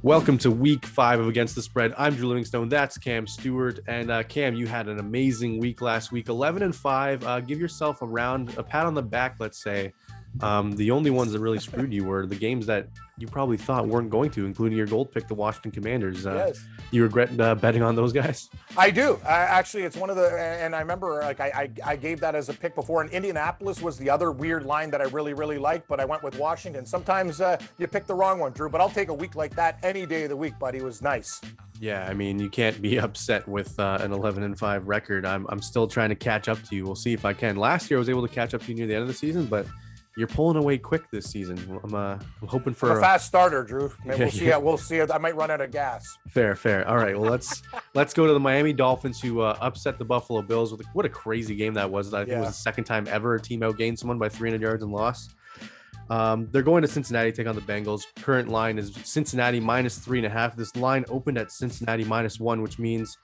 Welcome to week 5 of Against the Spread. I'm Drew Livingstone. That's Cam Stewart. And Cam, you had an amazing week last week, 11-5. Give yourself a pat on the back, let's say. The only ones that really screwed you were the games that you probably thought weren't going to, including your gold pick, the Washington Commanders. Yes. You regret betting on those guys? I do. Actually, it's one of the, and I remember I gave that as a pick before, and Indianapolis was the other weird line that I really, really liked, but I went with Washington. Sometimes you pick the wrong one, Drew, but I'll take a week like that any day of the week, buddy. It was nice. Yeah, I mean, you can't be upset with an 11-5 record. I'm still trying to catch up to you. We'll see if I can. Last year, I was able to catch up to you near the end of the season, but you're pulling away quick this season. I'm hoping for a fast starter, Drew. Maybe we'll see. Yeah. We'll see. I might run out of gas. Fair. All right. Well, let's go to the Miami Dolphins, who upset the Buffalo Bills. What a crazy game that was. I think it was the second time ever a team outgained someone by 300 yards and lost. They're going to Cincinnati to take on the Bengals. Current line is Cincinnati -3.5. This line opened at Cincinnati -1, which means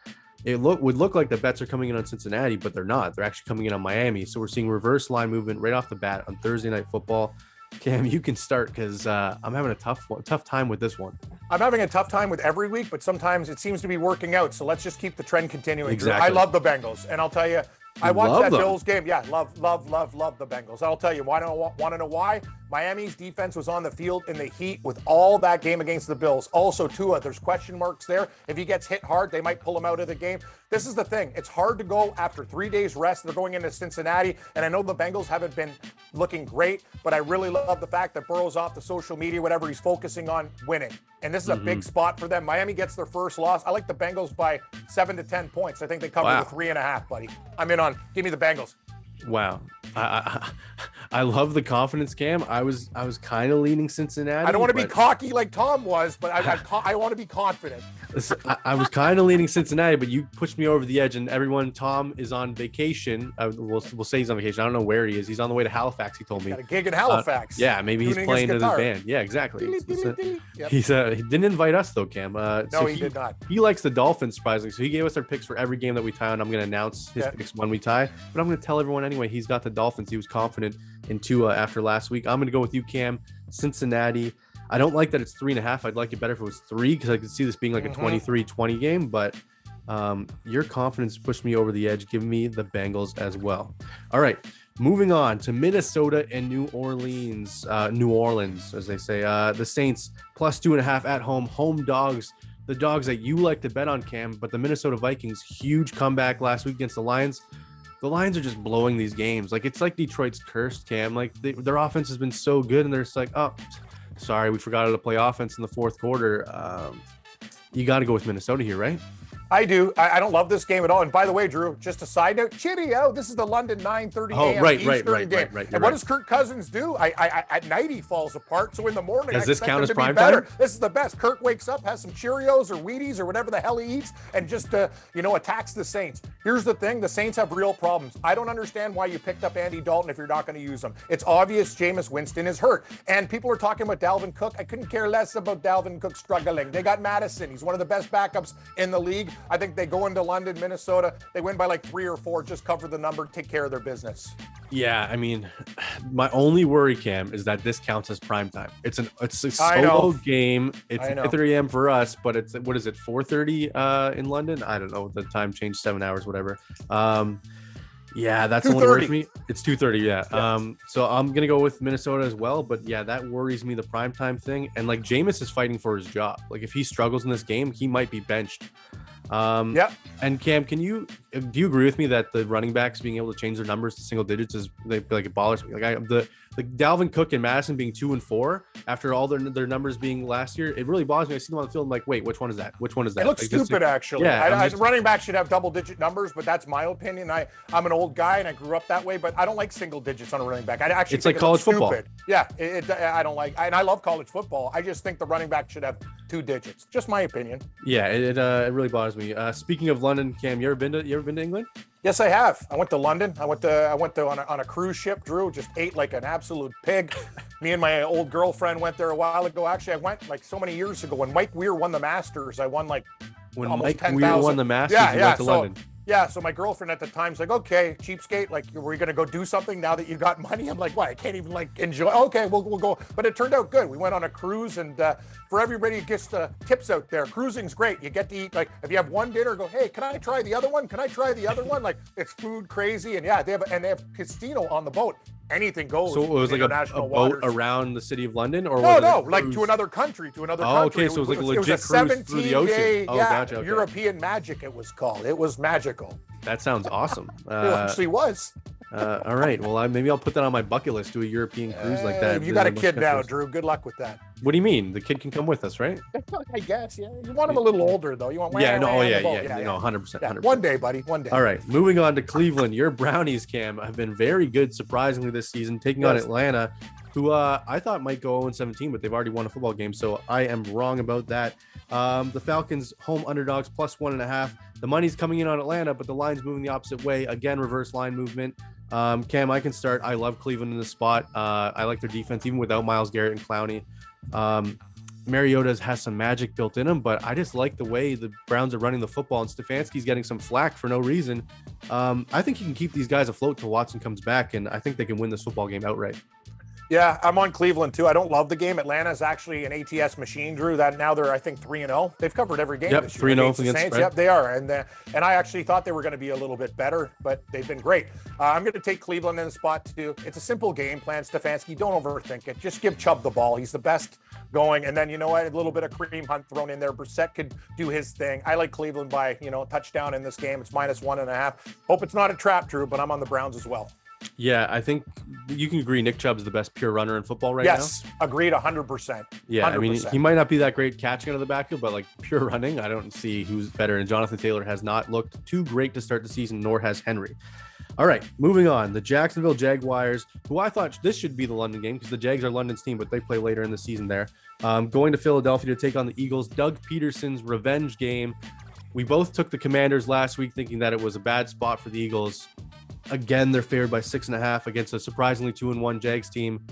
it would look like the bets are coming in on Cincinnati, but they're not. They're actually coming in on Miami. So we're seeing reverse line movement right off the bat on Thursday Night Football. Cam, you can start because I'm having a tough time with this one. I'm having a tough time with every week, but sometimes it seems to be working out. So let's just keep the trend continuing. Exactly. I love the Bengals, and I'll tell you, I watched that Bills game. Yeah, love the Bengals. I'll tell you, want to know why? Miami's defense was on the field in the heat with all that game against the Bills. Also, Tua, there's question marks there. If he gets hit hard, they might pull him out of the game. This is the thing. It's hard to go after 3 days rest. They're going into Cincinnati, and I know the Bengals haven't been looking great, but I really love the fact that Burrow's off the social media, whatever, he's focusing on winning. And this is a big spot for them. Miami gets their first loss. I like the Bengals by 7 to 10 points. I think they cover the 3.5, buddy. I'm in on. Give me the Bengals. Wow. I love the confidence, Cam. I was kind of leaning Cincinnati. I don't want to be cocky like Tom was, but I want to be confident. I was kind of leaning Cincinnati, but you pushed me over the edge. And everyone, Tom is on vacation. We'll say he's on vacation. I don't know where he is. He's on the way to Halifax. He told me. Got a gig in Halifax. Yeah, maybe he's playing in his band. Yeah, exactly. He didn't invite us though, Cam. No, he did not. He likes the Dolphins, surprisingly. So he gave us our picks for every game that we tie, and I'm going to announce his picks when we tie. But I'm going to tell everyone anyway. He's got the Dolphins. He was confident in Tua after last week. I'm going to go with you, Cam. Cincinnati. I don't like that it's 3.5. I'd like it better if it was 3 because I could see this being like a 23-20 game. But your confidence pushed me over the edge. Give me the Bengals as well. All right, moving on to Minnesota and New Orleans, as they say. The Saints +2.5 at home dogs. The dogs that you like to bet on, Cam. But the Minnesota Vikings, huge comeback last week against the Lions. The Lions are just blowing these games. Like, it's like Detroit's cursed, Cam. Like, their offense has been so good, and they're just like, oh, sorry, we forgot how to play offense in the fourth quarter. You got to go with Minnesota here, right? I do. I don't love this game at all. And by the way, Drew, just a side note, cheerio, this is the London 9:30 a.m. Eastern game. Right. And what does Kirk Cousins do? At night he falls apart. So in the morning, does this count as prime time? Time? This is the best. Kirk wakes up, has some Cheerios or Wheaties or whatever the hell he eats, and just attacks the Saints. Here's the thing: the Saints have real problems. I don't understand why you picked up Andy Dalton if you're not going to use him. It's obvious Jameis Winston is hurt, and people are talking about Dalvin Cook. I couldn't care less about Dalvin Cook struggling. They got Madison. He's one of the best backups in the league. I think they go into London, Minnesota. They win by like 3 or 4. Just cover the number, take care of their business. Yeah, I mean, my only worry, Cam, is that this counts as prime time. It's a solo game. It's 3 a.m. for us, but it's 4:30 in London. I don't know. The time changed 7 hours, whatever. Yeah, that's the only worry for me. It's 2:30. Yeah. So I'm gonna go with Minnesota as well. But yeah, that worries me, the primetime thing. And like, Jameis is fighting for his job. Like, if he struggles in this game, he might be benched. And Cam, do you agree with me that the running backs being able to change their numbers to single digits is it bothers me? Like, the Dalvin Cook and Madison being 2 and 4 after all their numbers being last year, it really bothers me. I see them on the field. I'm like, wait, which one is that? Which one is that? It looks stupid, actually. Yeah, running back should have double-digit numbers, but that's my opinion. I'm an old guy and I grew up that way, but I don't like single digits on a running back. It's like college football. Yeah, I don't like, and I love college football. I just think the running back should have 2 digits. Just my opinion. Yeah, it really bothers me. Speaking of London, Cam, you ever been to England? Yes, I have. I went to London. I went to on a cruise ship. Drew just ate like an absolute pig. Me and my old girlfriend went there a while ago. Actually, I went like so many years ago when Mike Weir won the Masters. I won like when almost Mike 10,000. Weir won the Masters. You went to London. Yeah, so my girlfriend at the time's like, okay, cheapskate, like, were you going to go do something now that you got money? I'm like, what? I can't even like enjoy. Okay, we'll go. But it turned out good. We went on a cruise, and for everybody who gets tips out there, cruising's great. You get to eat, like, if you have one dinner, go, hey, can I try the other one? Can I try the other one? Like, it's food crazy, and yeah, they have casino on the boat. Anything goes. So it was like a boat around the city of London, or no, like to another country, country. Okay, so it was like a legit cruise through the ocean. Day, Gotcha. Okay. European Magic, it was called. It was magical. That sounds awesome. It actually was. All right. Well, maybe I'll put that on my bucket list. Do a European cruise like that. You got a kid now, Drew. Good luck with that. What do you mean? The kid can come with us, right? I guess. Yeah. You want him a little older, though. You want. Yeah. 100%. One day, buddy. One day. All right. Moving on to Cleveland. Your Brownies, Cam, have been very good, surprisingly, this season, taking on Atlanta, who I thought might go 0-17, but they've already won a football game, so I am wrong about that. The Falcons, home underdogs, plus 1.5. The money's coming in on Atlanta, but the line's moving the opposite way. Again, reverse line movement. Cam, I can start. I love Cleveland in the spot. I like their defense, even without Myles Garrett and Clowney. Mariota has some magic built in him, but I just like the way the Browns are running the football, and Stefanski's getting some flack for no reason. I think he can keep these guys afloat till Watson comes back, and I think they can win this football game outright. Yeah, I'm on Cleveland too. I don't love the game. Atlanta's actually an ATS machine, Drew. That now they're, I think, 3-0. They've covered every game this year. 3-0 against the Saints. Yep, they are. And I actually thought they were going to be a little bit better, but they've been great. I'm going to take Cleveland in the spot too. It's a simple game plan, Stefanski. Don't overthink it. Just give Chubb the ball. He's the best going. And then, you know what? A little bit of Kareem Hunt thrown in there. Brissett could do his thing. I like Cleveland by, touchdown in this game. It's minus 1.5. Hope it's not a trap, Drew, but I'm on the Browns as well. Yeah, I think you can agree Nick Chubb's the best pure runner in football right now. Yes, agreed 100%. Yeah, 100%. I mean, he might not be that great catching out of the backfield, but like pure running, I don't see who's better. And Jonathan Taylor has not looked too great to start the season, nor has Henry. All right, moving on. The Jacksonville Jaguars, who I thought this should be the London game because the Jags are London's team, but they play later in the season there. Going to Philadelphia to take on the Eagles. Doug Peterson's revenge game. We both took the Commanders last week thinking that it was a bad spot for the Eagles. Again, they're favored by 6.5 against a surprisingly 2-1 Jags team.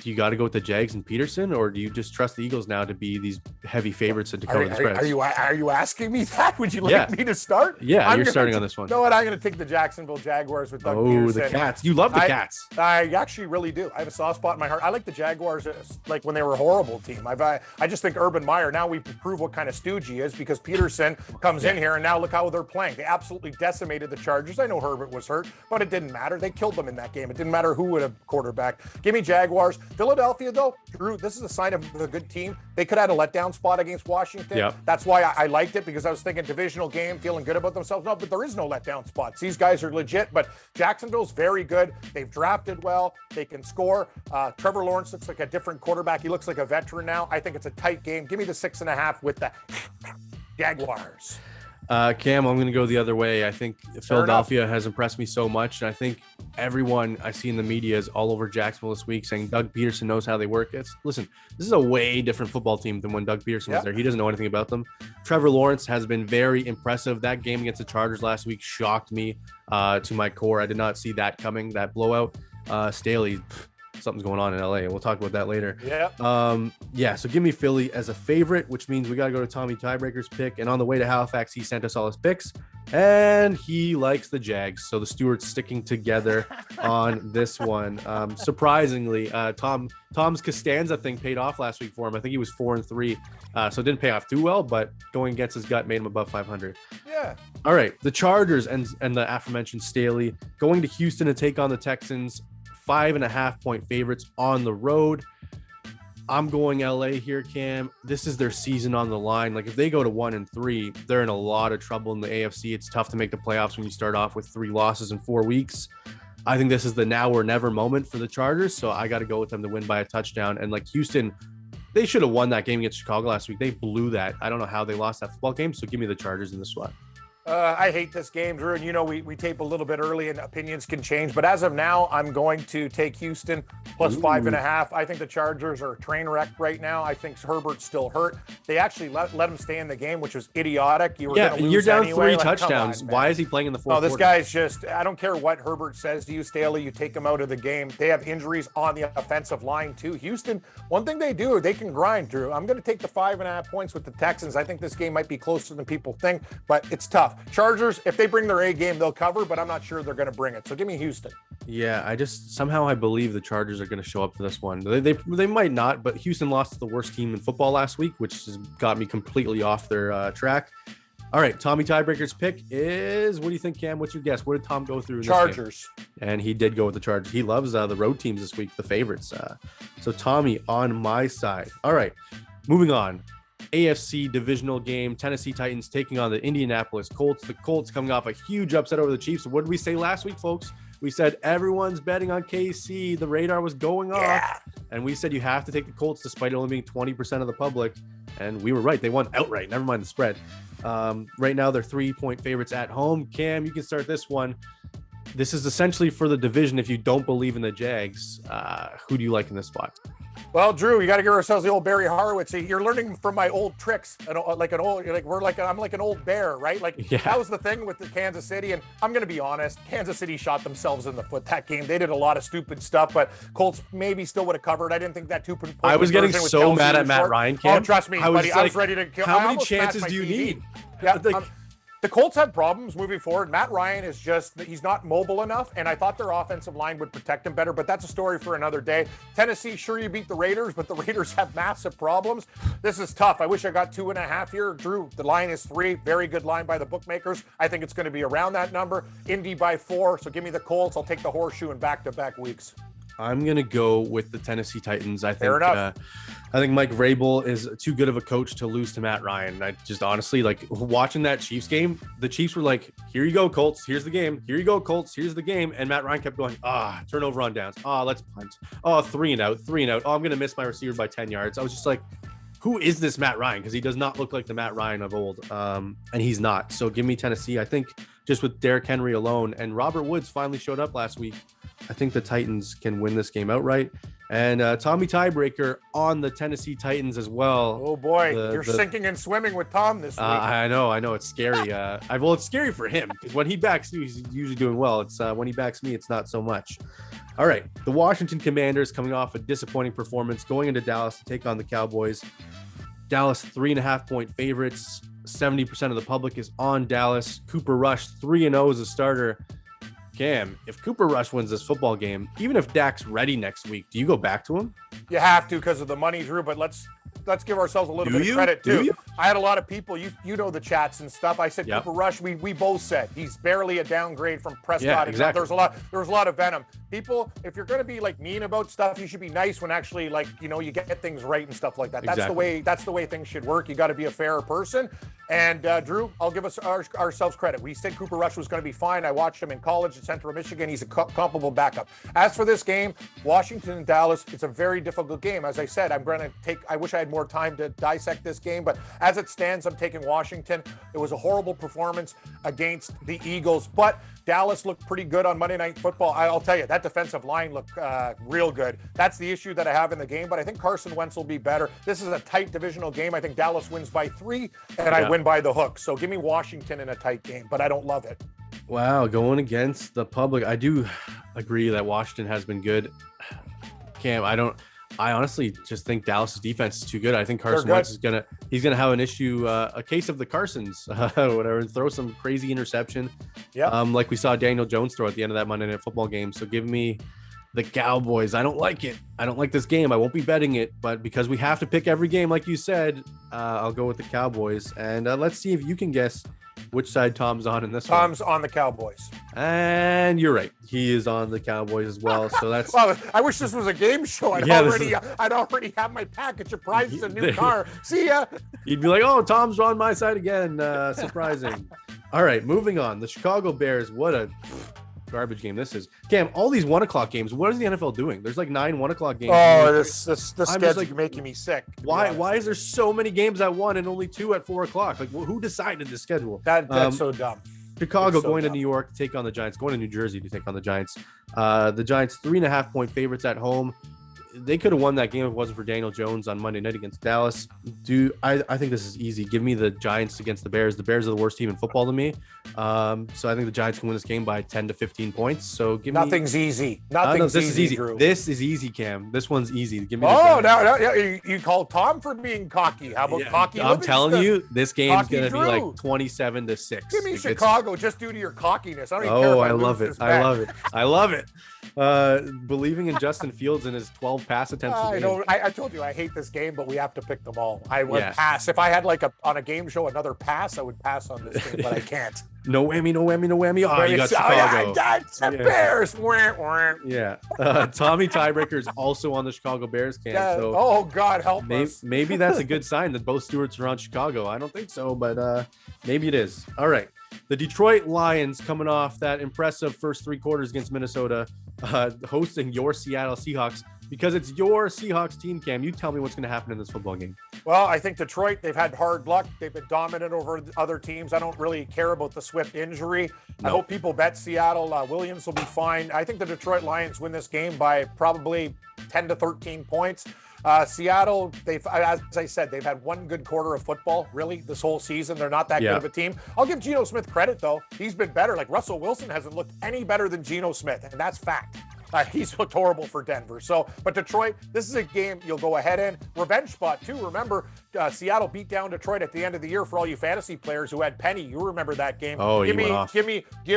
Do you got to go with the Jags and Peterson, or do you just trust the Eagles now to be these heavy favorites to cover the spreads? Are you asking me that? Would you like me to start? Yeah, you're starting on this one. You know what? I'm going to take the Jacksonville Jaguars with Doug Peterson. Oh, the Cats. You love the Cats. I actually really do. I have a soft spot in my heart. I like the Jaguars like when they were a horrible team. I just think Urban Meyer, now we prove what kind of stooge he is because Peterson comes in here and now look how they're playing. They absolutely decimated the Chargers. I know Herbert was hurt, but it didn't matter. They killed them in that game. It didn't matter who would have quarterback. Give me Jaguars. Philadelphia, though, Drew, this is a sign of a good team. They could have had a letdown spot against Washington. Yep. That's why I liked it, because I was thinking divisional game, feeling good about themselves. No, but there is no letdown spots. These guys are legit, but Jacksonville's very good. They've drafted well. They can score. Trevor Lawrence looks like a different quarterback. He looks like a veteran now. I think it's a tight game. Give me the 6.5 with the Jaguars. Cam, I'm going to go the other way. I think Philadelphia has impressed me so much. And I think everyone I see in the media is all over Jacksonville this week saying Doug Peterson knows how they work. Listen, this is a way different football team than when Doug Peterson was there. He doesn't know anything about them. Trevor Lawrence has been very impressive. That game against the Chargers last week shocked me to my core. I did not see that coming, that blowout. Staley, something's going on in LA, and we'll talk about that later. So give me Philly as a favorite, which means we got to go to Tommy Tiebreaker's pick. And on the way to Halifax, he sent us all his picks, and he likes the Jags. So the Stewart's sticking together on this one. Surprisingly, Tom's Costanza thing paid off last week for him. I think he was 4-3, so it didn't pay off too well, but going against his gut made him above 500. Yeah. All right, the Chargers and the aforementioned Staley going to Houston to take on the Texans. 5.5 point favorites on the road. I'm going LA here, Cam. This is their season on the line. Like if they go to 1-3, they're in a lot of trouble in the AFC. It's tough to make the playoffs when you start off with 3 losses in 4 weeks. I think this is the now or never moment for the Chargers. So I got to go with them to win by a touchdown. And like Houston, they should have won that game against Chicago last week. They blew that. I don't know how they lost that football game. So give me the Chargers in this one. I hate this game, Drew, and we tape a little bit early and opinions can change. But as of now, I'm going to take Houston plus 5.5. I think the Chargers are a train wreck right now. I think Herbert's still hurt. They actually let him stay in the game, which was idiotic. You're down anyway. 3 touchdowns. Why is he playing in the fourth quarter? This guy's just, I don't care what Herbert says to you, Staley, you take him out of the game. They have injuries on the offensive line, too. Houston, one thing they do, they can grind, Drew. I'm going to take the 5.5 points with the Texans. I think this game might be closer than people think, but it's tough. Chargers, if they bring their A game, they'll cover, but I'm not sure they're going to bring it. So give me Houston. Yeah, I believe the Chargers are going to show up for this one. They might not, but Houston lost to the worst team in football last week, which has got me completely off their track. All right, Tommy Tiebreaker's pick is, what do you think, Cam? What's your guess? What did Tom go through in Chargers. This game? And he did go with the Chargers. He loves the road teams this week, the favorites. So Tommy on my side. All right, moving on. AFC divisional game, Tennessee Titans taking on the Indianapolis Colts. The Colts coming off a huge upset over the Chiefs. What did we say last week, folks? We said everyone's betting on KC. The radar was going off. And we said you have to take the Colts despite only being 20% of the public. And we were right. They won outright. Never mind the spread. Right now, they're 3-point favorites at home. Cam, you can start this one. This is essentially for the division. If you don't believe in the Jags, who do you like in this spot? Well, Drew, we got to give ourselves the old Barry Horowitz. You're learning from my old tricks, I'm like an old bear, right? That was the thing with the Kansas City, and I'm going to be honest. Kansas City shot themselves in the foot that game. They did a lot of stupid stuff, but Colts maybe still would have covered. I didn't think that 2-point. I was getting so mad at Matt Ryan. Cam. Oh, trust me, buddy. I was ready to kill. How many chances do you need? Yeah. The Colts have problems moving forward. Matt Ryan is he's not mobile enough, and I thought their offensive line would protect him better, but that's a story for another day. Tennessee, sure, you beat the Raiders, but the Raiders have massive problems. This is tough. I wish I got 2.5 here. Drew, the line is 3. Very good line by the bookmakers. I think it's going to be around that number. Indy by 4, so give me the Colts. I'll take the horseshoe in back-to-back weeks. I'm going to go with the Tennessee Titans. Fair enough. I think Mike Vrabel is too good of a coach to lose to Matt Ryan. I just honestly, watching that Chiefs game, the Chiefs were like, here you go, Colts. Here's the game. Here you go, Colts. Here's the game. And Matt Ryan kept going, turnover on downs. Let's punt. 3 and out. Oh, I'm going to miss my receiver by 10 yards. I was just like, who is this Matt Ryan? Because he does not look like the Matt Ryan of old. And he's not. So give me Tennessee. I think just with Derrick Henry alone, and Robert Woods finally showed up last week, I think the Titans can win this game outright. And Tommy Tiebreaker on the Tennessee Titans as well. Oh boy, you're sinking and swimming with Tom this week. I know, it's scary. It's scary for him because when he backs you, he's usually doing well. It's when he backs me, it's not so much. All right, the Washington Commanders coming off a disappointing performance, going into Dallas to take on the Cowboys. Dallas 3.5-point favorites. 70% of the public is on Dallas. Cooper Rush 3-0 as a starter. Cam, if Cooper Rush wins this football game, even if Dak's ready next week, do you go back to him? You have to because of the money, Drew, but let's give ourselves a little bit of credit too. I had a lot of people, you know the chats and stuff. I said, yep. Cooper Rush, we both said he's barely a downgrade from Prescott. Yeah, exactly. There was a lot of venom. People, if you're going to be mean about stuff, you should be nice when actually you get things right and stuff like that. Exactly. That's the way things should work. You got to be a fair person. And Drew, I'll give us ourselves credit. We said Cooper Rush was going to be fine. I watched him in college at Central Michigan. He's a comparable backup. As for this game, Washington and Dallas, it's a very difficult game. As I said, I wish I had more time to dissect this game, but as it stands, I'm taking Washington. It was a horrible performance against the Eagles, but Dallas looked pretty good on Monday Night Football. I'll tell you, that defensive line looked real good. That's the issue that I have in the game, but I think Carson Wentz will be better. This is a tight divisional game. I think Dallas wins by 3, and I win by the hook. So give me Washington in a tight game, but I don't love it. Wow, going against the public. I do agree that Washington has been good. Cam, I honestly just think Dallas' defense is too good. I think Carson Wentz is gonna have an issue, a case of the Carsons, whatever, and throw some crazy interception. Yeah. Like we saw Daniel Jones throw at the end of that Monday Night Football game. So give me the Cowboys. I don't like it. I don't like this game. I won't be betting it, but because we have to pick every game, like you said, I'll go with the Cowboys. And let's see if you can guess which side Tom's on in this one. Tom's on the Cowboys. And you're right. He is on the Cowboys as well. So that's well, I wish this was a game show. I'd already have my package of prizes, a new car. See ya. You'd be like, oh, Tom's on my side again. Surprising. All right, moving on. The Chicago Bears, what a garbage game this is. Cam, all these 1 o'clock games, what is the NFL doing? There's 9 1 o'clock games. Oh, this schedule's making me sick. Why is there so many games at 1 and only 2 at 4 o'clock? Who decided the schedule? That's so dumb. Chicago going to New York to take on the Giants, going to New Jersey to take on the Giants. The Giants 3.5-point favorites at home. They could have won that game if it wasn't for Daniel Jones on Monday night against Dallas. I think this is easy. Give me the Giants against the Bears. The Bears are the worst team in football to me. So I think the Giants can win this game by 10 to 15 points. So give me. Nothing's easy. This is easy. Drew. This is easy, Cam. This one's easy. Give me. You call Tom for being cocky. How about cocky? I'm telling you, this game's gonna be like 27-6. Give me Chicago just due to your cockiness. I don't even care about I love it. I love it. Believing in Justin Fields and his 12 pass attempts. I told you I hate this game, but we have to pick them all. I would pass if I had on a game show another pass. I would pass on this game, but I can't. No whammy. Oh, you got Chicago. That's the Bears. Tommy Tiebreaker is also on the Chicago Bears camp. So oh God, help us. Maybe that's a good sign that both Stewarts are on Chicago. I don't think so, but maybe it is. All right. The Detroit Lions coming off that impressive first 3 quarters against Minnesota, hosting your Seattle Seahawks. Because it's your Seahawks team, Cam. You tell me what's going to happen in this football game. Well, I think Detroit, they've had hard luck. They've been dominant over other teams. I don't really care about the Swift injury. No. I hope people bet Seattle. Williams will be fine. I think the Detroit Lions win this game by probably 10 to 13 points. Seattle, as I said, they've had one good quarter of football, really, this whole season. They're not that good of a team. I'll give Geno Smith credit, though. He's been better. Like, Russell Wilson hasn't looked any better than Geno Smith, and that's fact. He's looked horrible for Denver. But Detroit, this is a game you'll go ahead in. Revenge spot, too. Remember, Seattle beat down Detroit at the end of the year for all you fantasy players who had Penny. You remember that game. Oh, give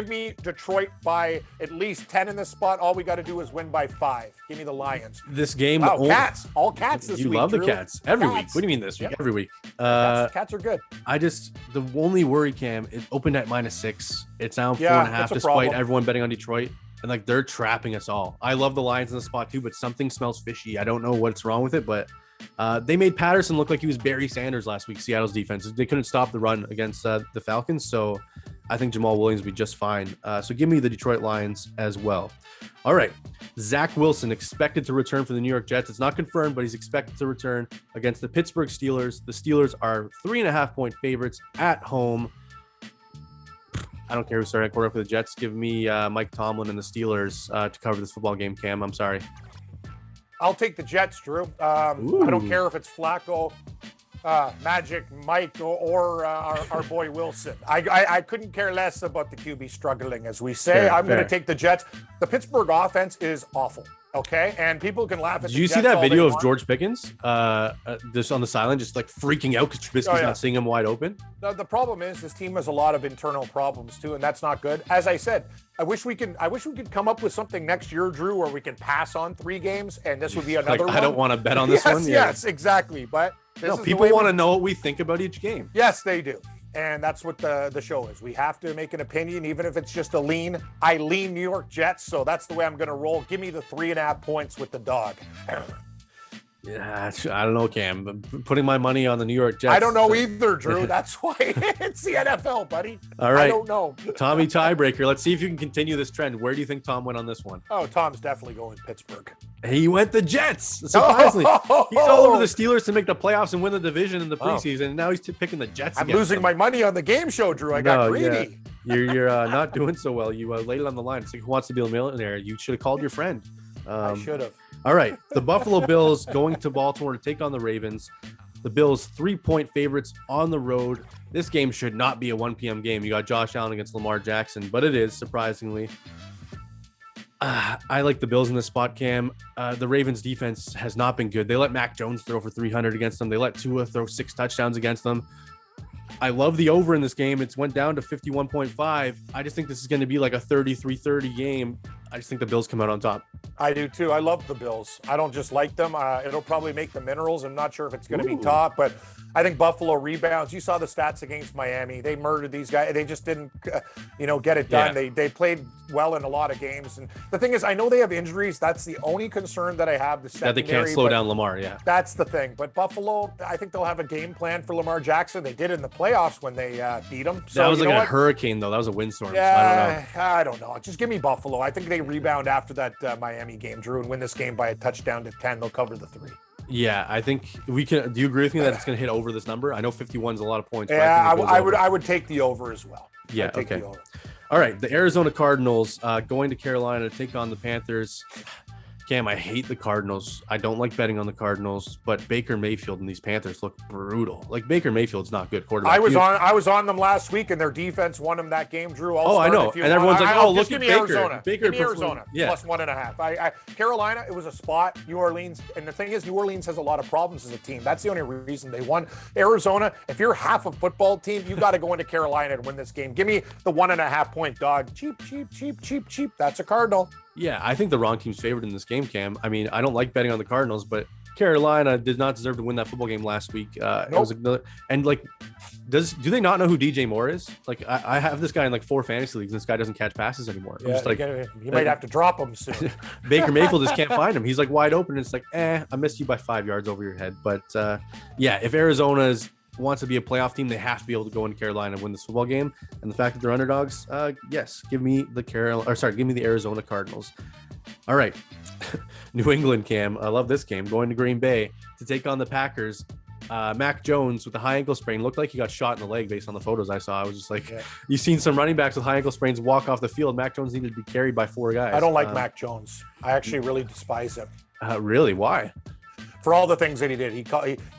me Detroit by at least 10 in this spot. All we got to do is win by 5. Give me the Lions. This game. Cats. All cats this week. You love the Cats. Every week. What do you mean this week? Yep. Every week. Cats are good. The only worry, Cam, it opened at -6. It's now 4.5 despite everyone betting on Detroit. And like they're trapping us all. I love the Lions in the spot too, but something smells fishy. I don't know what's wrong with it, but they made Patterson look like he was Barry Sanders last week. Seattle's defense, they couldn't stop the run against the Falcons, so I think Jamal Williams will be just fine. So give me the Detroit Lions as well. All right, Zach Wilson expected to return for the New York Jets. It's not confirmed, but he's expected to return against the Pittsburgh Steelers. The Steelers are 3.5-point favorites at home. I don't care who's starting at quarterback for the Jets. Give me Mike Tomlin and the Steelers to cover this football game, Cam. I'm sorry. I'll take the Jets, Drew. I don't care if it's Flacco, Magic Mike, or our boy Wilson. I couldn't care less about the QB struggling, as we say. I'm going to take the Jets. The Pittsburgh offense is awful. Okay, and people can laugh at. Did you see that video of George Pickens, just on the sideline, just like freaking out because Trubisky's not seeing him wide open? The problem is this team has a lot of internal problems too, and that's not good. As I said, I wish we could come up with something next year, Drew, where we can pass on 3 games, and this would be another one. I don't want to bet on this one. Yes, exactly. But people want to know what we think about each game. Yes, they do. And that's what the show is. We have to make an opinion, even if it's just a lean. I lean New York Jets, so that's the way I'm going to roll. Give me the 3.5 points with the dog. Yeah, I don't know, Cam. I'm putting my money on the New York Jets. I don't know either, Drew. That's why it's the NFL, buddy. All right. I don't know. Tommy Tiebreaker. Let's see if you can continue this trend. Where do you think Tom went on this one? Oh, Tom's definitely going Pittsburgh. He went the Jets. Surprisingly, he's all over the Steelers to make the playoffs and win the division in the preseason. And now he's picking the Jets. I'm losing my money on the game show, Drew. I got greedy. Yeah. You're not doing so well. You laid it on the line. It's like, who wants to be a millionaire? You should have called your friend. I should have. All right. The Buffalo Bills going to Baltimore to take on the Ravens. The Bills 3-point favorites on the road. This game should not be a 1 p.m. game. You got Josh Allen against Lamar Jackson, but it is, surprisingly. I like the Bills in this spot, Cam. The Ravens defense has not been good. They let Mac Jones throw for 300 against them. They let Tua throw 6 touchdowns against them. I love the over in this game. It's went down to 51.5. I just think this is going to be like a 33-30 game. I just think the Bills come out on top. I do too. I love the Bills. I don't just like them. It'll probably make the minerals. I'm not sure if it's going to be top, but I think Buffalo rebounds. You saw the stats against Miami. They murdered these guys. They just didn't, get it done. Yeah. They played well in a lot of games. And the thing is, I know they have injuries. That's the only concern that I have. That they can't slow down Lamar. Yeah, that's the thing. But Buffalo, I think they'll have a game plan for Lamar Jackson. They did in the playoffs when they beat him. So, that was like a hurricane, though. That was a windstorm. Yeah, so I don't know. Just give me Buffalo. I think they rebound after that Miami game, Drew, and win this game by a touchdown to 10. They'll cover the 3. Yeah, I think we can. Do you agree with me that it's going to hit over this number? I know 51 is a lot of points. Yeah, I would take the over as well. Yeah, okay. All right, the Arizona Cardinals going to Carolina to take on the Panthers. Cam, I hate the Cardinals. I don't like betting on the Cardinals, but Baker Mayfield and these Panthers look brutal. Like Baker Mayfield's not good quarterback. I was on them last week, and their defense won them that game. Drew. I know. And everyone's like, "Oh, look at Baker." Arizona. Baker Arizona plus 1.5. Carolina, it was a spot. New Orleans, and the thing is, New Orleans has a lot of problems as a team. That's the only reason they won. Arizona, if you're half a football team, you got to go into Carolina and win this game. Give me the 1.5 point dog. Cheap. That's a Cardinal. Yeah, I think the wrong team's favored in this game, Cam. I mean, I don't like betting on the Cardinals, but Carolina did not deserve to win that football game last week. It was do they not know who DJ Moore is? Like, I have this guy in like 4 fantasy leagues, and this guy doesn't catch passes anymore. I'm just like, you might have to drop him soon. Baker Mayfield just can't find him. He's like wide open. And it's like, I missed you by 5 yards over your head. But if Arizona wants to be a playoff team, they have to be able to go into Carolina and win this football game. And the fact that they're underdogs, yes, give me the Arizona Cardinals. All right. New England, Cam. I love this game. Going to Green Bay to take on the Packers. Mac Jones with the high ankle sprain looked like he got shot in the leg based on the photos I saw. I was just like, You've seen some running backs with high ankle sprains walk off the field. Mac Jones needed to be carried by 4 guys. I don't like Mac Jones. I actually really despise him. Really? Why? For all the things that he did. He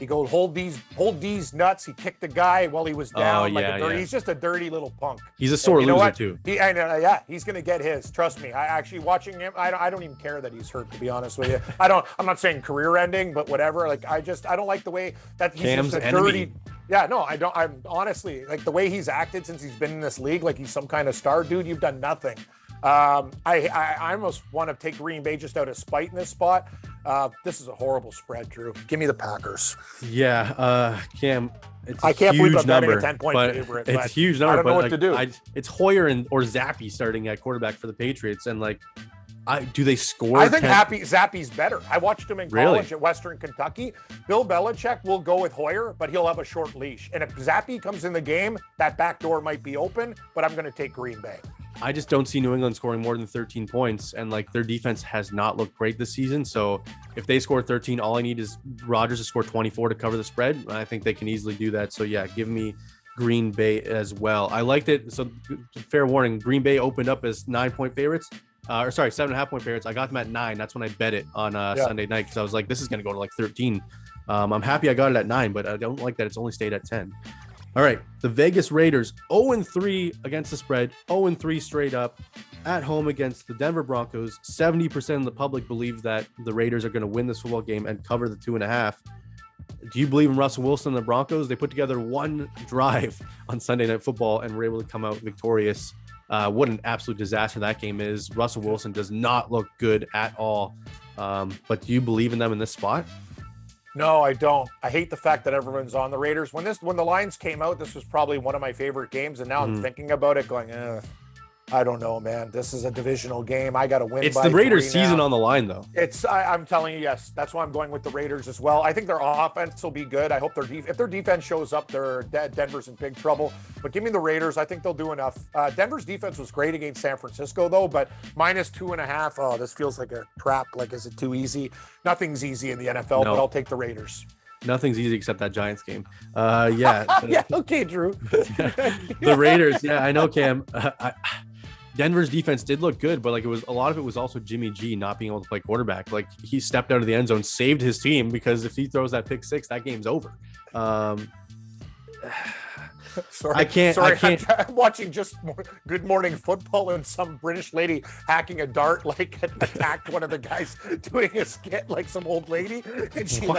goes, hold these nuts. He kicked the guy while he was down. He's just a dirty little punk. He's a sore loser too. He's gonna get his. Trust me. I actually watching him. I don't even care that he's hurt, to be honest with you. I'm not saying career ending, but whatever. Like I don't like the way that he's Cam's just a dirty. Yeah, no, I don't. I'm honestly like the way he's acted since he's been in this league. Like he's some kind of star, dude. You've done nothing. I almost want to take Green Bay just out of spite in this spot. This is a horrible spread, Drew. Give me the Packers. Yeah, Cam. I can't believe I'm betting a 10-point favorite. It's a huge number. I don't know what to do. It's Hoyer or Zappy starting at quarterback for the Patriots, and like, do they score? I think Zappy's better. I watched him in college at Western Kentucky. Bill Belichick will go with Hoyer, but he'll have a short leash. And if Zappy comes in the game, that back door might be open. But I'm going to take Green Bay. I just don't see New England scoring more than 13 points, and like their defense has not looked great this season. So if they score 13, all I need is Rodgers to score 24 to cover the spread. I think they can easily do that. So yeah, give me Green Bay as well. I liked it. So fair warning, Green Bay opened up as 9-point favorites. 7.5-point favorites. I got them at 9. That's when I bet it on Sunday night because I was like, this is going to go to like 13. I'm happy I got it at 9, but I don't like that it's only stayed at 10. All right, the Vegas Raiders 0-3 against the spread, 0-3 straight up at home against the Denver Broncos. 70% of the public believes that the Raiders are going to win this football game and cover the 2.5. Do you believe in Russell Wilson and the Broncos? They put together one drive on Sunday Night Football and were able to come out victorious. What an absolute disaster that game is. Russell Wilson does not look good at all. But do you believe in them in this spot? No, I don't. I hate the fact that everyone's on the Raiders. When the lines came out, this was probably one of my favorite games, and now I'm thinking about it, going, I don't know, man. This is a divisional game. I got to win. It's the Raiders' season on the line, though. I'm telling you, yes. That's why I'm going with the Raiders as well. I think their offense will be good. I hope if their defense shows up, Denver's in big trouble. But give me the Raiders. I think they'll do enough. Denver's defense was great against San Francisco, though. But -2.5. Oh, this feels like a trap. Like, is it too easy? Nothing's easy in the NFL, but I'll take the Raiders. Nothing's easy except that Giants game. Yeah. Yeah. Okay, Drew. The Raiders. Yeah, I know, Cam. Denver's defense did look good, but like a lot of it was also Jimmy G not being able to play quarterback. Like he stepped out of the end zone, saved his team, because if he throws that pick 6, that game's over. Sorry, I'm watching just Good Morning Football, and some British lady hacking a dart attacked one of the guys doing a skit, like some old lady, and she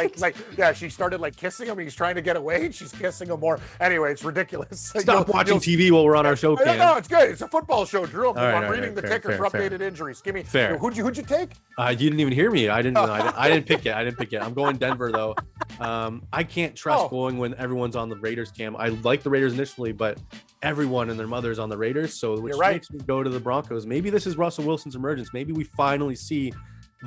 she started like kissing him, and he's trying to get away, and she's kissing him more. Anyway, it's ridiculous. Stop watching TV while we're on our show, Cam. No, it's good. It's a football show, Drew. I'm reading the ticker for updated injuries. Give me fair. Who'd you take? You didn't even hear me. I didn't pick it. I'm going Denver though. I can't trust going when everyone's on the Raiders, Cam. I like the Raiders initially, but everyone and their mother's on the Raiders, so which makes me go to the Broncos. Maybe this is Russell Wilson's emergence. Maybe we finally see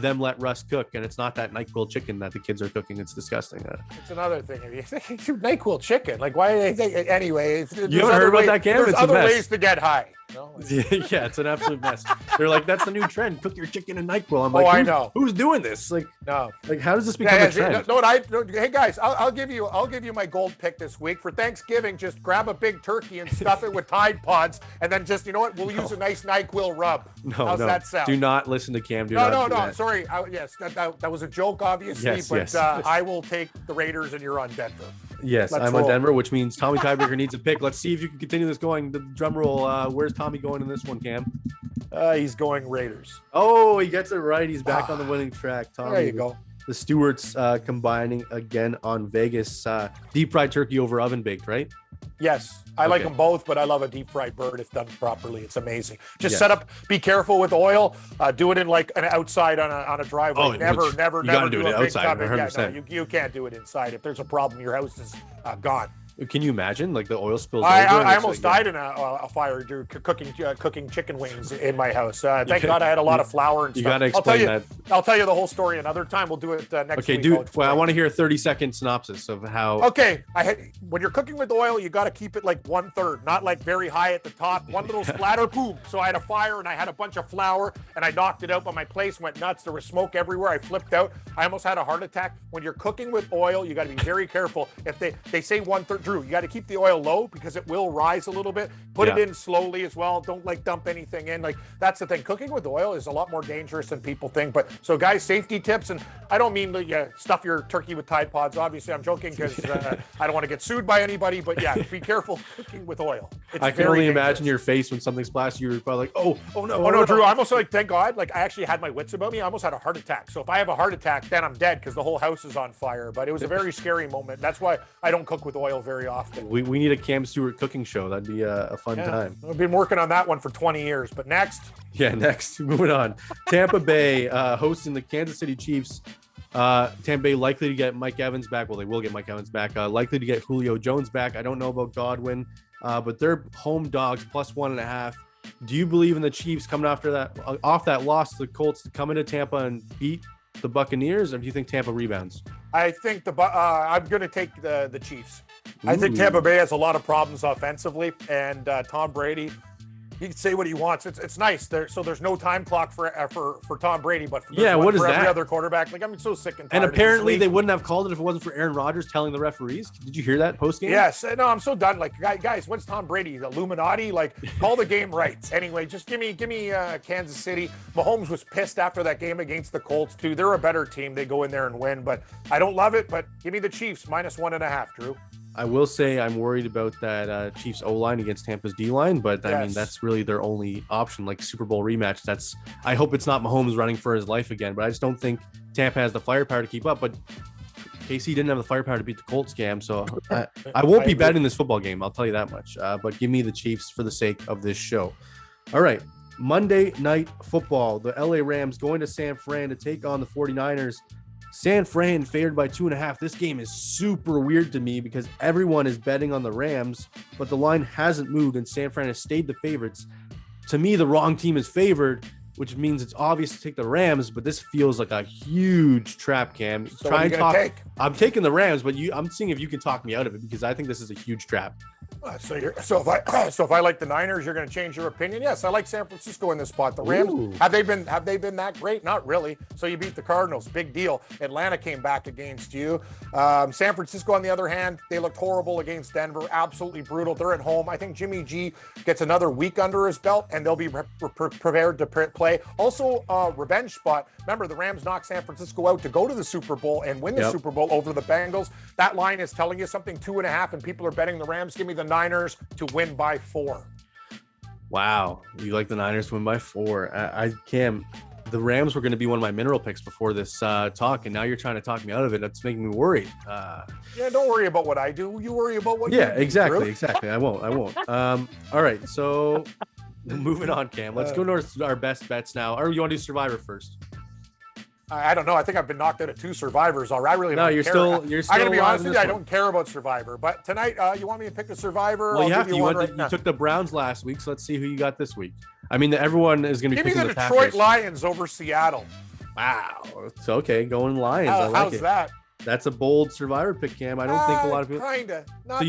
them let Russ cook, and it's not that NyQuil chicken that the kids are cooking. It's disgusting. It's another thing. NyQuil chicken, like why? Anyway, you haven't heard about that, Cam? There's other ways to get high. No? Yeah, it's an absolute mess. They're like, that's the new trend. Cook your chicken in NyQuil. I'm like, I know. Who's doing this? Like, no. Like, how does this become a trend? Hey guys, I'll give you my gold pick this week for Thanksgiving. Just grab a big turkey and stuff it with Tide Pods, and then just, you know what? We'll use a nice NyQuil rub. How's that sound? Do not listen to Cam. No. sorry. Yes, that was a joke, obviously. Yes. I will take the Raiders, and you're on Denver. Yes, I'm on Denver, which means Tommy Tiebreaker needs a pick. Let's see if you can continue this going. The drum roll. Where's Tommy going in this one, Cam? He's going Raiders. Oh, he gets it right. He's back on the winning track. Tommy, there you go. The Stewarts combining again on Vegas. Deep fried turkey over oven baked, right? Yes, I like them both, but I love a deep fried bird if done properly. It's amazing. Just set up. Be careful with oil. Do it in like an outside on a driveway. Oh, never do it outside. 100%. Yeah, no, you can't do it inside. If there's a problem, your house is gone. Can you imagine like the oil spills? I almost died in a fire cooking chicken wings in my house. Thank God I had a lot of flour and stuff. You got to explain that. I'll tell you the whole story another time. We'll do it next week. Okay, dude. Well, I want to hear a 30-second synopsis of how. Okay, when you're cooking with oil, you got to keep it like 1/3, not like very high at the top. One little splatter, boom. So I had a fire and I had a bunch of flour and I knocked it out, but my place went nuts. There was smoke everywhere. I flipped out. I almost had a heart attack. When you're cooking with oil, you got to be very careful. If they say 1/3, Drew, you got to keep the oil low because it will rise a little bit. Put it in slowly as well. Don't like dump anything in. Like that's the thing. Cooking with oil is a lot more dangerous than people think. But so guys, safety tips, and I don't mean to stuff your turkey with Tide Pods. Obviously, I'm joking because I don't want to get sued by anybody. But yeah, be careful cooking with oil. I can only imagine your face when something splashed. You're probably like, oh no, Drew. I almost like, thank God. Like I actually had my wits about me. I almost had a heart attack. So if I have a heart attack, then I'm dead because the whole house is on fire. But it was a very scary moment. That's why I don't cook with oil very often. We need a Cam Stewart cooking show. That'd be a fun time. I've been working on that one for 20 years. But next. Yeah, next. Moving on. Tampa Bay hosting the Kansas City Chiefs. Tampa Bay likely to get Mike Evans back. Well, they will get Mike Evans back. Likely to get Julio Jones back. I don't know about Godwin, but they're home dogs plus 1.5. Do you believe in the Chiefs coming off that loss to the Colts to come into Tampa and beat the Buccaneers, or do you think Tampa rebounds? I think I'm going to take the Chiefs. Ooh. I think Tampa Bay has a lot of problems offensively, and Tom Brady, he can say what he wants. It's nice there, so there's no time clock for Tom Brady, but what is for that? Every other quarterback. Like I'm so sick and tired. And apparently they wouldn't have called it if it wasn't for Aaron Rodgers telling the referees. Did you hear that post game? Yes. No, I'm so done. Like guys, what's Tom Brady? The Illuminati? Like call the game right. Anyway, just give me Kansas City. Mahomes was pissed after that game against the Colts too. They're a better team. They go in there and win, but I don't love it. But give me the Chiefs minus 1.5. Drew. I will say I'm worried about that Chiefs O-line against Tampa's D-line, but I mean, that's really their only option, like Super Bowl rematch. I hope it's not Mahomes running for his life again, but I just don't think Tampa has the firepower to keep up. But KC didn't have the firepower to beat the Colts, Cam, so I won't be betting this football game. I'll tell you that much. But give me the Chiefs for the sake of this show. All right, Monday Night Football. The LA Rams going to San Fran to take on the 49ers. San Fran favored by 2.5. This game is super weird to me because everyone is betting on the Rams, but the line hasn't moved and San Fran has stayed the favorites. To me, the wrong team is favored, which means it's obvious to take the Rams, but this feels like a huge trap, Cam. So try and talk. I'm taking the Rams, but I'm seeing if you can talk me out of it because I think this is a huge trap. So if I like the Niners, you're going to change your opinion? Yes, I like San Francisco in this spot. The Rams, have they been that great? Not really. So you beat the Cardinals, big deal. Atlanta came back against you. San Francisco, on the other hand, they looked horrible against Denver, absolutely brutal. They're at home. I think Jimmy G gets another week under his belt, and they'll be prepared to play. Also, revenge spot. Remember, the Rams knocked San Francisco out to go to the Super Bowl and win the Super Bowl over the Bengals. That line is telling you something, 2.5, and people are betting the Rams. Give me the Niners to win by 4. Wow. You like the Niners to win by 4. Cam, the Rams were going to be one of my mineral picks before this talk, and now you're trying to talk me out of it. That's making me worried. Yeah, don't worry about what I do. You worry about what you do. Exactly. I won't. All right, so moving on, Cam. Let's go to our best bets now. Or you want to do Survivor first? I don't know. I think I've been knocked out of 2 Survivors already. I really don't care. You're still. I'm going to be honest with you. I don't care about Survivor. But tonight, you want me to pick a Survivor? Well, you have to. You took the Browns last week, so let's see who you got this week. I mean, everyone is going to be picking the Packers. Give me the Detroit Lions over Seattle. Wow. It's okay. Going Lions. I like how's that? That's a bold Survivor pick, Cam. I don't think a lot of people. Kinda. Not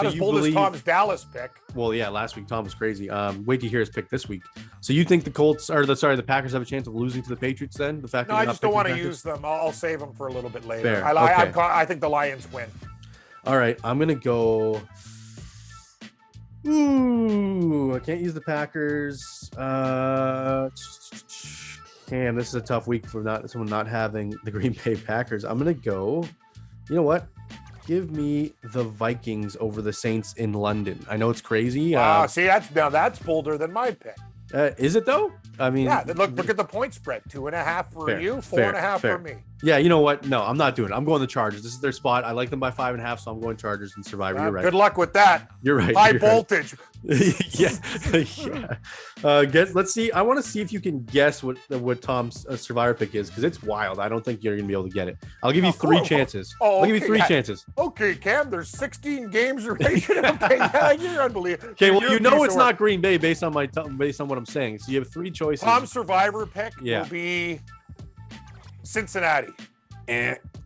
as bold as Tom's Dallas pick. Well, yeah, last week Tom was crazy. Wait to hear his pick this week. So you think the Packers have a chance of losing to the Patriots then? The fact I just don't want to use them. I'll save them for a little bit later. Fair. I think the Lions win. All right, I'm gonna go. Ooh, I can't use the Packers. Cam, this is a tough week for someone not having the Green Bay Packers. I'm going to go, you know what? Give me the Vikings over the Saints in London. I know it's crazy. See, that's bolder than my pick. Is it though? I mean, yeah. Look at the point spread: 2.5 for you, 4.5 for me. Yeah, you know what? No, I'm not doing it. I'm going the Chargers. This is their spot. I like them by 5.5, so I'm going Chargers and Survivor. You're right. Good luck with that. You're right. High voltage. Yeah. Let's see. I want to see if you can guess what Tom's Survivor pick is, because it's wild. I don't think you're gonna be able to get it. I'll give you three chances. I'll give you three chances. Okay, Cam. There's 16 games rated. Okay, yeah, you're unbelievable. Okay, well, you know it's not Green Bay based on what I'm saying. So you have three choices. Tom's Survivor pick will be Cincinnati.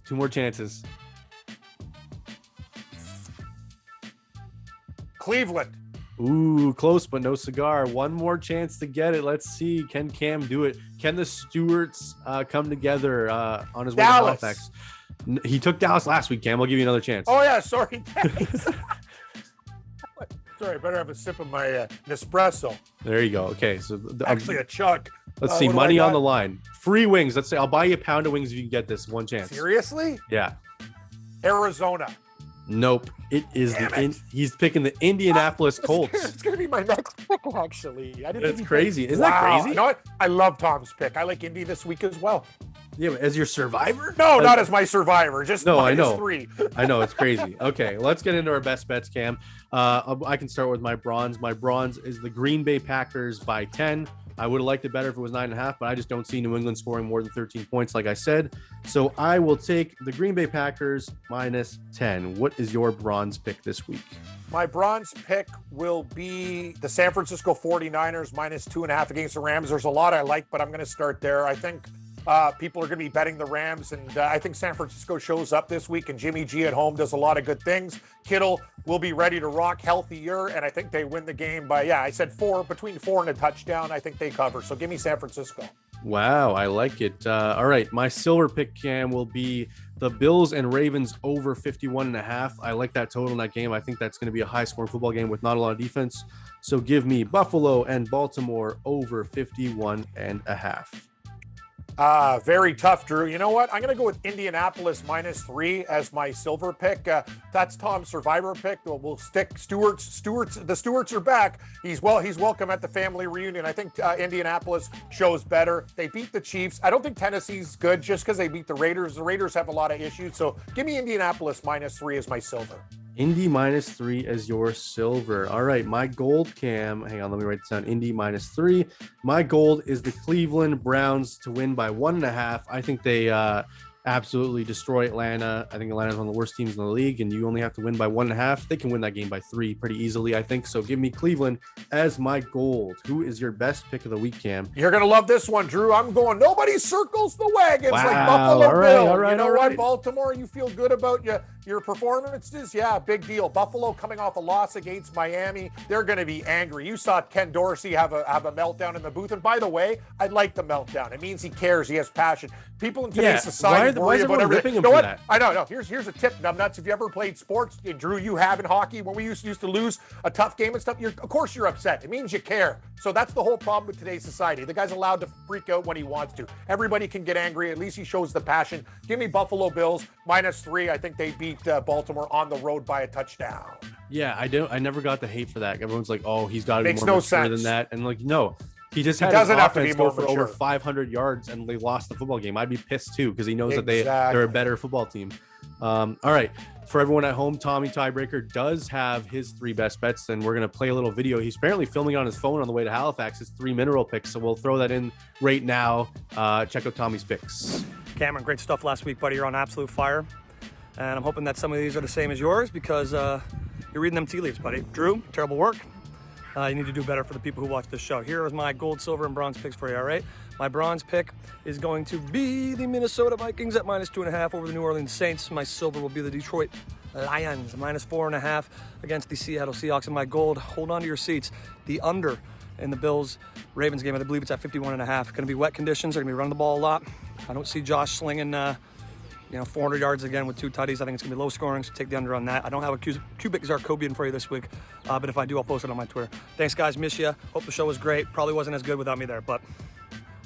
Two more chances. Cleveland. Ooh, close, but no cigar. One more chance to get it. Let's see. Can Cam do it? Can the Stewarts come together on his way to Halifax? He took Dallas last week, Cam. I'll give you another chance. Oh, yeah. Sorry. Sorry, I better have a sip of my Nespresso. There you go. Okay, so actually a chug. Let's see. Money on the line. Free wings. Let's say I'll buy you a pound of wings if you can get this. One chance. Seriously? Yeah. Arizona. Nope. It is he's picking the Indianapolis Colts. It's gonna be my next pick, actually. That's crazy. Isn't that crazy? You know what? I love Tom's pick. I like Indy this week as well. Yeah, but as your survivor? No, not as my survivor. Just I know. 3. I know, it's crazy. Okay, let's get into our best bets, Cam. I can start with my bronze. My bronze is the Green Bay Packers by 10. I would have liked it better if it was 9.5, but I just don't see New England scoring more than 13 points, like I said. So I will take the Green Bay Packers minus 10. What is your bronze pick this week? My bronze pick will be the San Francisco 49ers minus 2.5 against the Rams. There's a lot I like, but I'm going to start there. I think people are going to be betting the Rams, and I think San Francisco shows up this week, and Jimmy G at home does a lot of good things. Kittle will be ready to rock, healthier, and I think they win the game by, I said between 4 and a touchdown. I think they cover. So give me San Francisco. Wow, I like it. All right, my silver pick, Cam, will be the Bills and Ravens over 51.5. I like that total in that game. I think that's going to be a high-scoring football game with not a lot of defense. So give me Buffalo and Baltimore over 51.5. Very tough, Drew. You know what? I'm going to go with Indianapolis minus 3 as my silver pick. That's Tom's survivor pick. We'll stick Stewart's. The Stewarts are back. He's welcome at the family reunion. I think Indianapolis shows better. They beat the Chiefs. I don't think Tennessee's good just because they beat the Raiders. The Raiders have a lot of issues. So give me Indianapolis minus 3 as my silver. Indy minus 3 as your silver. All right, my gold, Cam. Hang on, let me write this down. Indy minus 3. My gold is the Cleveland Browns to win by 1.5. I think they absolutely destroy Atlanta. I think Atlanta's one of the worst teams in the league, and you only have to win by 1.5. They can win that game by 3 pretty easily, I think. So give me Cleveland as my gold. Who is your best pick of the week, Cam? You're going to love this one, Drew. I'm going, nobody circles the wagons like Buffalo Bill. All right, you know what, Baltimore, you feel good about your performances? Yeah, big deal. Buffalo coming off a loss against Miami. They're going to be angry. You saw Ken Dorsey have a meltdown in the booth. And by the way, I like the meltdown. It means he cares. He has passion. People in today's society worry about everything. You know what? I know. Here's a tip, numbnuts. If you ever played sports, Drew, you have in hockey, when we used to lose a tough game and stuff, of course you're upset. It means you care. So that's the whole problem with today's society. The guy's allowed to freak out when he wants to. Everybody can get angry. At least he shows the passion. Give me Buffalo Bills minus 3. I think they beat Baltimore on the road by a touchdown. Yeah, I never got the hate for that. Everyone's like, oh, he's got to be more mature than that. And like, no. He just doesn't have to be more for over 500 yards, and they lost the football game. I'd be pissed too because he knows that they're a better football team. All right, for everyone at home, Tommy Tiebreaker does have his 3 best bets, and we're gonna play a little video. He's apparently filming on his phone on the way to Halifax. His 3 mineral picks, so we'll throw that in right now. Check out Tommy's picks. Cameron, great stuff last week, buddy. You're on absolute fire, and I'm hoping that some of these are the same as yours because you're reading them tea leaves, buddy. Drew, terrible work. You need to do better for the people who watch this show. Here is my gold, silver, and bronze picks for you, all right? My bronze pick is going to be the Minnesota Vikings at minus 2.5 over the New Orleans Saints. My silver will be the Detroit Lions, minus 4.5 against the Seattle Seahawks. And my gold, hold on to your seats, the under in the Bills-Ravens game. I believe it's at 51.5. Going to be wet conditions. They're going to be running the ball a lot. I don't see Josh slinging 400 yards again with 2 tutties. I think it's gonna be low scoring, so take the under on that. I don't have a cubic Zarkobian for you this week, but if I do, I'll post it on my Twitter. Thanks, guys. Miss you. Hope the show was great. Probably wasn't as good without me there, but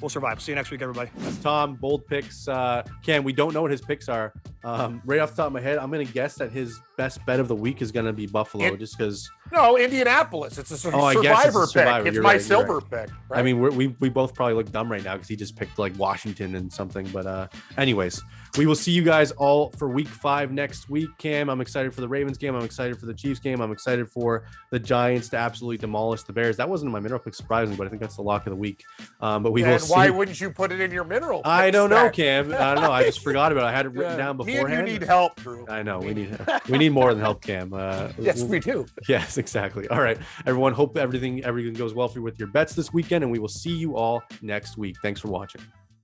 we'll survive. See you next week, everybody. That's Tom, bold picks. Cam, we don't know what his picks are. Right off the top of my head, I'm going to guess that his best bet of the week is going to be Buffalo, just because. No, Indianapolis. It's a survivor pick. It's my silver pick. Right? I mean, we both probably look dumb right now because he just picked like Washington and something. But anyways, we will see you guys all for week 5 next week. Cam, I'm excited for the Ravens game. I'm excited for the Chiefs game. I'm excited for the Giants to absolutely demolish the Bears. That wasn't in my mineral pick, surprisingly, but I think that's the lock of the week. But we will see. Why wouldn't you put it in your mineral pick? I don't know, Cam. I don't know. I just forgot about it. I had it written down beforehand. You need help, Drew. I know. We need more than help, Cam. Yes, we do. Yes, exactly. All right, everyone. Hope everything goes well for you with your bets this weekend, and we will see you all next week. Thanks for watching.